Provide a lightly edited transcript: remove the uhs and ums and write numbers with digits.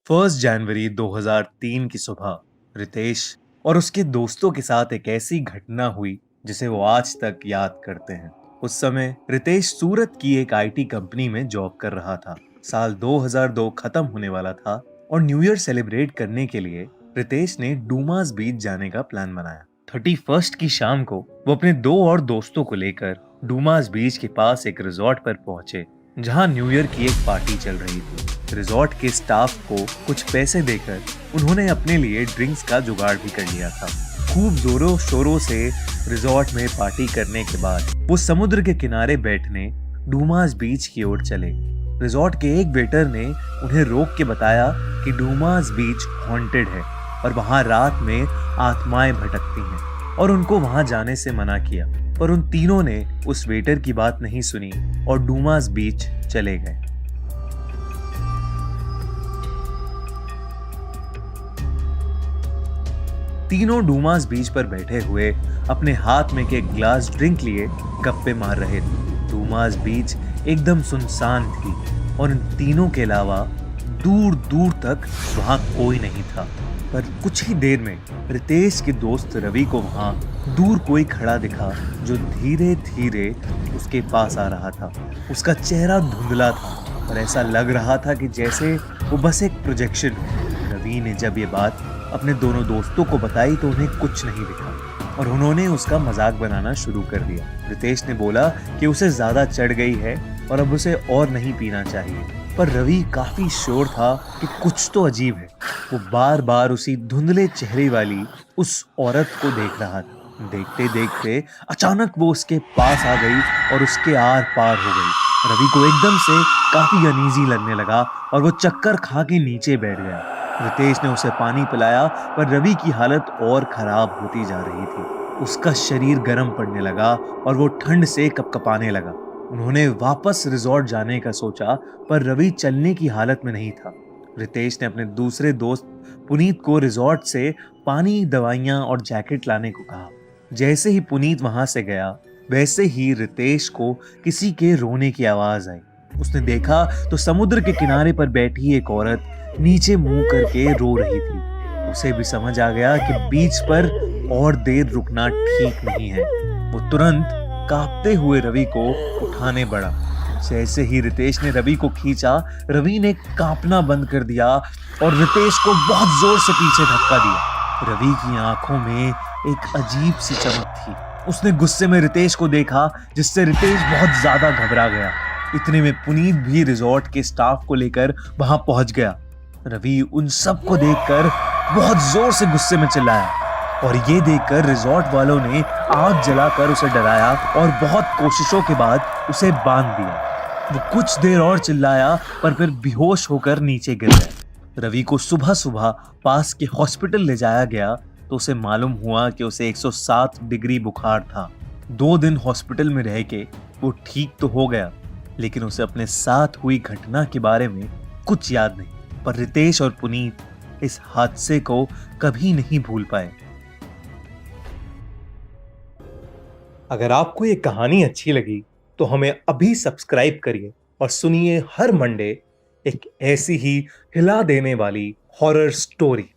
1 जनवरी 2003 की सुबह रितेश और उसके दोस्तों के साथ एक ऐसी घटना हुई जिसे वो आज तक याद करते हैं। उस समय रितेश सूरत की एक आईटी कंपनी में जॉब कर रहा था। साल 2002 खत्म होने वाला था और न्यू ईयर सेलिब्रेट करने के लिए रितेश ने डूमास बीच जाने का प्लान बनाया। 31 की शाम को वो अपने दो और दोस्तों को लेकर डूमास बीच के पास एक रिजॉर्ट पर पहुंचे, जहां न्यू ईयर की एक पार्टी चल रही थी। रिजॉर्ट के स्टाफ को कुछ पैसे देकर उन्होंने अपने लिए ड्रिंक्स का जुगाड़ भी कर लिया था। खूब जोरों शोरों से रिजॉर्ट में पार्टी करने के बाद वो समुद्र के किनारे बैठने डूमास बीच की ओर चले। रिजॉर्ट के एक वेटर ने उन्हें रोक के बताया कि डूमास बीच हॉन्टेड है और वहां रात में आत्माएं भटकती हैं और उनको वहां जाने से मना किया। पर उन तीनों ने उस वेटर की बात नहीं सुनी और डूमास बीच चले गए। तीनों डूमास बीच पर बैठे हुए अपने हाथ में के एक ग्लास ड्रिंक लिए गप्पे मार रहे थे। डूमास बीच एकदम सुनसान थी और इन तीनों के अलावा दूर दूर तक वहां कोई नहीं था। पर कुछ ही देर में रितेश के दोस्त रवि को वहां दूर कोई खड़ा दिखा, जो धीरे धीरे उसके पास आ रहा था। उसका चेहरा धुंधला था और ऐसा लग रहा था कि जैसे वो बस एक प्रोजेक्शन है। रवि ने जब ये बात अपने दोनों दोस्तों को बताई तो उन्हें कुछ नहीं दिखा और उन्होंने उसका मजाक बनाना शुरू कर दिया। रितेश ने बोला कि उसे ज्यादा चढ़ गई है और अब उसे और नहीं पीना चाहिए, पर रवि काफी श्योर था कि कुछ तो अजीब है। वो बार बार उसी धुंधले चेहरे वाली उस औरत को देख रहा था। देखते देखते अचानक वो उसके पास आ गई और उसके आर पार हो गई। रवि को एकदम से काफी अनईजी लगने लगा और वो चक्कर खा के नीचे बैठ गया। रितेश ने उसे पानी पिलाया, पर रवि की हालत और खराब होती जा रही थी। उसका शरीर गर्म पड़ने लगा और वो ठंड से कपकपाने लगा। उन्होंने वापस रिजॉर्ट जाने का सोचा, पर रवि चलने की हालत में नहीं था। रितेश ने अपने दूसरे दोस्त पुनीत को रिजॉर्ट से पानी, दवाइयां और जैकेट लाने को कहा। जैसे ही पुनीत वहां से गया, वैसे ही रितेश को किसी के रोने की आवाज आई। उसने देखा तो समुद्र के किनारे पर बैठी एक औरत नीचे मुंह करके रो रही थी। उसे भी समझ आ गया कि बीच पर और देर रुकना ठीक नहीं है। वो तुरंत कांपते हुए रवि को उठाने बढ़ा। जैसे ही रितेश ने रवि को खींचा, रवि ने कांपना बंद कर दिया और रितेश को बहुत जोर से पीछे धक्का दिया। रवि की आंखों में एक अजीब सी चमक थी। उसने गुस्से में रितेश को देखा, जिससे रितेश बहुत ज्यादा घबरा गया। इतने में पुनीत भी रिजॉर्ट के स्टाफ को लेकर वहां पहुंच गया। रवि उन सब को देखकर बहुत जोर से गुस्से में चिल्लाया और ये देखकर रिजॉर्ट वालों ने आग जलाकर उसे डराया और बहुत कोशिशों के बाद उसे बांध दिया। वो कुछ देर और चिल्लाया, पर फिर बेहोश होकर नीचे गिर गया। रवि को सुबह सुबह पास के हॉस्पिटल ले जाया गया तो उसे मालूम हुआ कि उसे 107 डिग्री बुखार था। 2 दिन हॉस्पिटल में रह के वो ठीक तो हो गया, लेकिन उसे अपने साथ हुई घटना के बारे में कुछ याद नहीं। पर रितेश और पुनीत इस हादसे को कभी नहीं भूल पाए। अगर आपको ये कहानी अच्छी लगी तो हमें अभी सब्सक्राइब करिए और सुनिए हर मंडे एक ऐसी ही हिला देने वाली हॉरर स्टोरी।